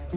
So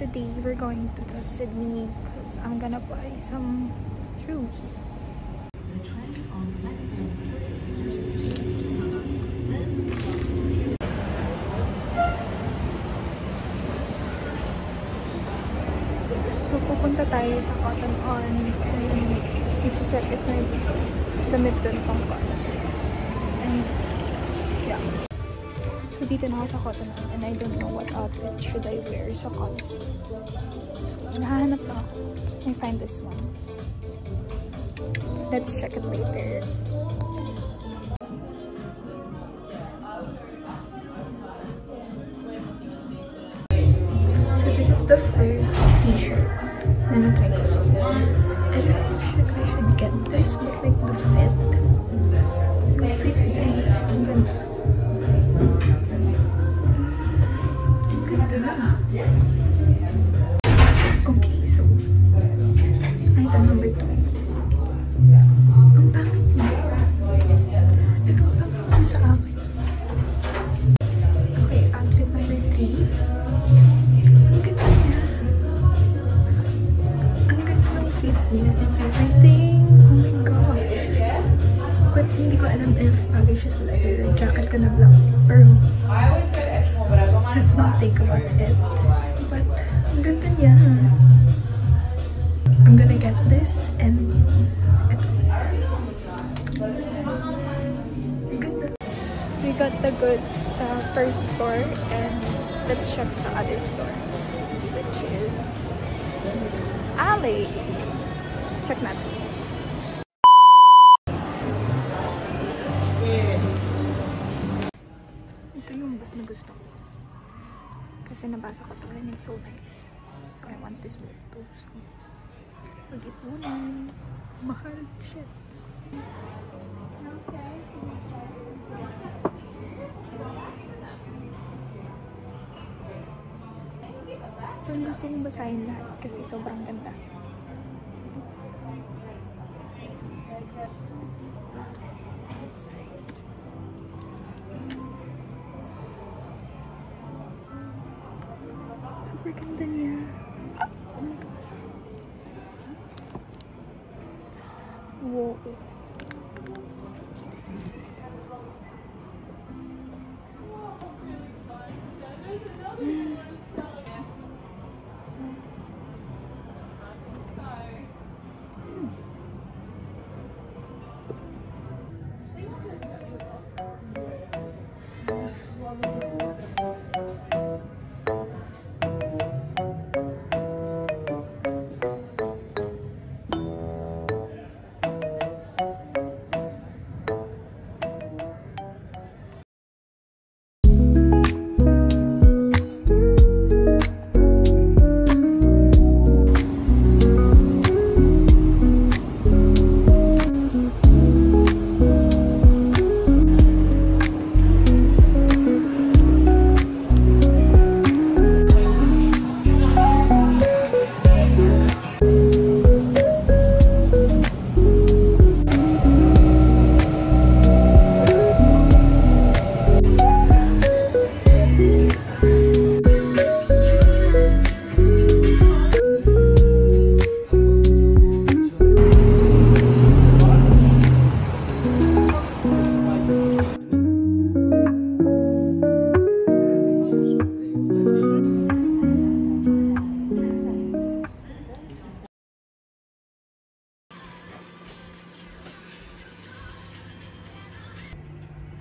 today we're going to the Sydney because I'm gonna buy some shoes. So pupunta tayo sa Cotton On and i-check if may damit dun pang concert. And yeah. So dito na ako sa Cotton On and I don't know what outfit should I wear sa concert. So nahahanap na ako. I find this one. Let's check it later. So this is the first t-shirt na na-try ko. So I don't know if I should get this, but like the fit. The fit niya. Ang ganda. Okay, so item number 2. Ang pangit niya. Ito ang pangit niya sa akin. Okay, outfit number 3. Ang ganda niya. Ang ganda ng fit niya and everything. Oh my god. But hindi ko alam if bagay siya sa leather jacket ka na black. Pero let's not think about it. But ang ganda niya. I'm gonna get this and ito. Ang ganda. We got the goods sa first store and let's check sa other store, which is Ali. Check natin. Ito yung book na gusto ko. Kasi nabasa ko ito and it's so nice. So I want this book too. So, mag-ipunan. Mahal. Shit. Pero gusto kong basahin lahat kasi sobrang ganda. Super ganda niya. Wow.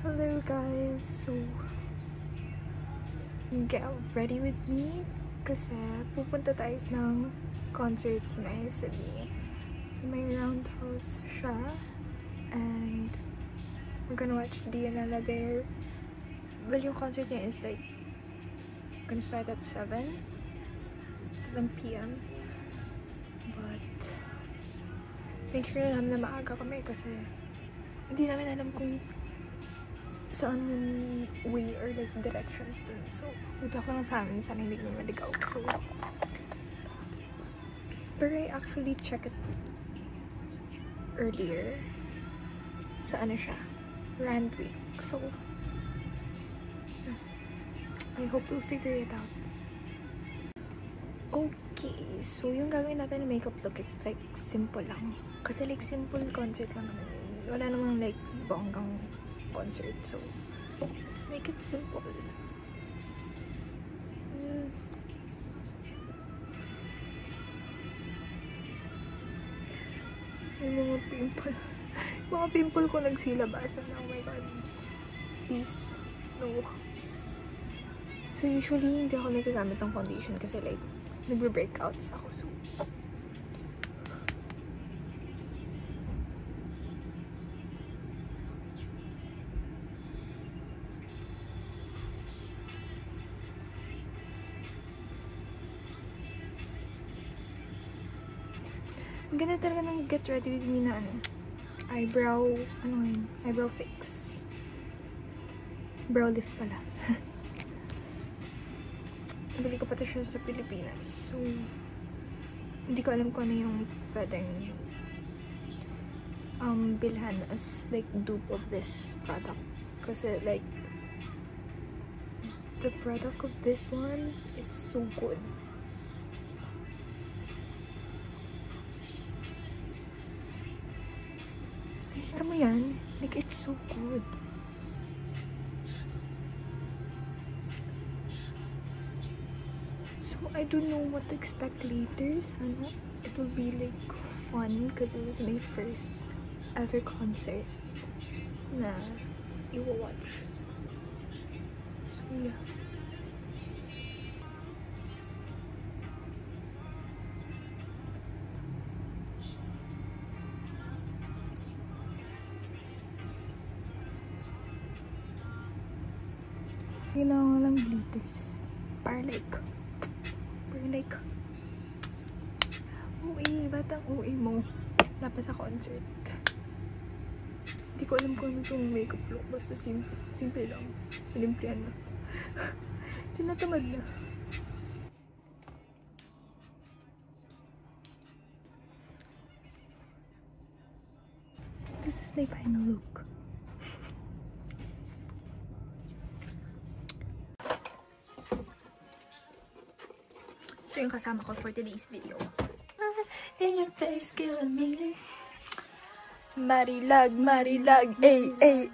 Hello guys, so get ready with me Kasi pupunta tayo ng concert sa may Sydney. So may Roundhouse siya. And we're gonna watch Dianella there. Well, yung concert niya is like gonna start at 7 p.m. But make sure na maaga kami kasi hindi namin alam kung saan yung way or like directions dun. So, good-luck lang sa amin. Sana hindi naman maligaw. So, pero I actually checked it earlier. Sa ano siya? Randwick. So, I hope we'll figure it out. Okay. So, yung gagawin natin na makeup look is like simple lang. Kasi like simple concert lang naman yun. Wala namang like bonggang concert. So, let's make it simple. Yung mga pimple. Mga pimple ko nagsilabasan. Oh my god. Please. No. So, usually, hindi ako nagagamit ng foundation kasi like, nagbe-breakouts ako. So, ang ganda talaga ng get ready with me na ano, eyebrow, ano yun, eyebrow fix. Brow lift pala. Nabili ko pa ito siya sa Pilipinas. So, hindi ko alam kung ano yung pwedeng bilhan as like dupe of this product. Kasi like, the product of this one, it's so good. Nakita mo yan? Like, it's so good. So, I don't know what to expect later. Sana it will be like fun because this is my first ever concert na i-watch. So, yeah. Kailangan lang glitters. Para like uwi, batang uwi mo. Wala pa sa concert. Hindi ko alam kung ano itong makeup look. Basta simple lang. Silimpyan na. Tinatamad na. This is my final look. Ito yung kasama ko for today's video. In your face, killing me. Marilag, ay.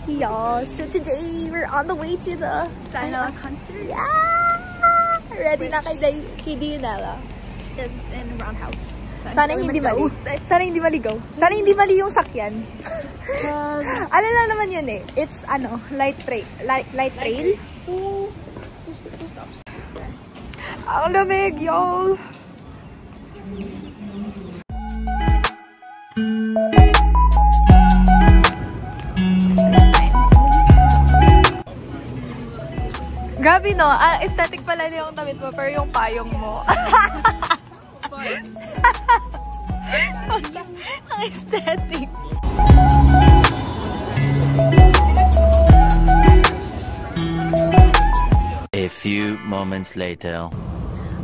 Yeah, so today we're on the way to the final concert. Yeah! Ready na kay Dianella. It's in Roundhouse. Sana hindi mali. Sana hindi maligaw. Sana hindi mali yung sakyan. Ano lang naman yun eh. It's light trail. Two stops. Ang lamig, y'all! Grabe no, aesthetic pala yung damit mo, pero yung payong mo. Ang aesthetic. A few moments later.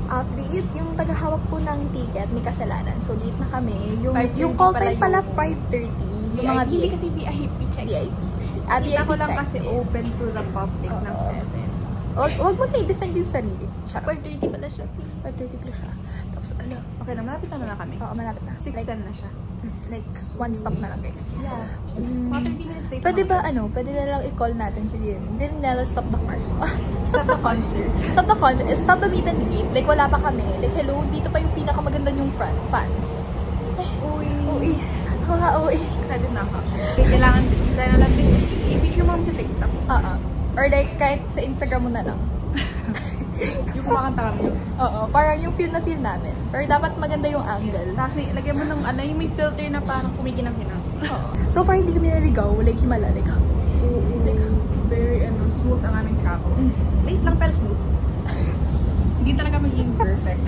Update, yung tagahawak po ng ticket may kasalanan. So, late na kami. Yung call time pala 5:30. Yung mga Hindi kasi VIP check. VIP. Kita ko lang kasi open to the public ng 7. Huwag mo na i-defend yung sarili. 5:30 pala siya. 5:30 pala siya. Tapos, Okay na, malapit na kami. Oo, malapit na. 6:10 na siya. Like, one stop na lang, guys. Yeah. Mga 30 minutes late. Pwede ba, pwede na lang i-call natin si Dianella, stop the car. Stop the concert. Stop the concert. Stop the meet and greet. Like, wala pa kami. Like, hello, dito pa yung pinakamaganda yung fans. Uy. Uy. Excited na ako. Kailangan lang i-picture mo sa TikTok. Or like, kahit sa Instagram mo na lang. Yung kumakanta kami yun. Oo, parang yung feel na feel namin. Pero dapat maganda yung angle. Kasi lagyan mo ng ano, yung may filter na parang kumikinang-kinang. Oo. So far, hindi kami naligaw. Like, himala. Like, Very smooth ang aming travel. Late lang pero smooth. Hindi talaga magiging perfect.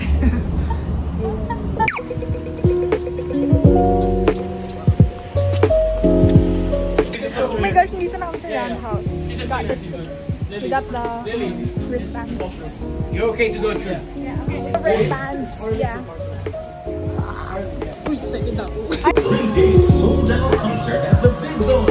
oh my gosh, dito na kami sa roundhouse. Got it. We got the wristbands. You're okay to go through. Yeah, wristbands. Yeah. Uy, second daw. 3 days sold out concert at the Big Zone.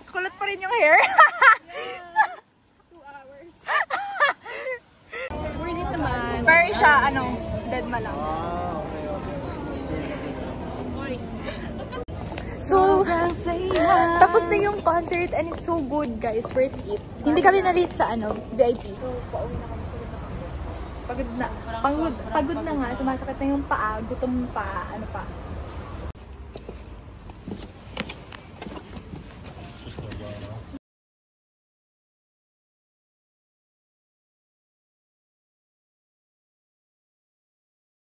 Kulot pa rin yung hair. 2 hours. Worth it naman. Pero siya, dead ma lang. So, tapos na yung concert and it's so good, guys. Worth it. Hindi kami na-late sa VIP. So, pauwi na kami. Pagod na. Pagod na nga. Sumasakit na yung paa. Gutom pa. Ano pa.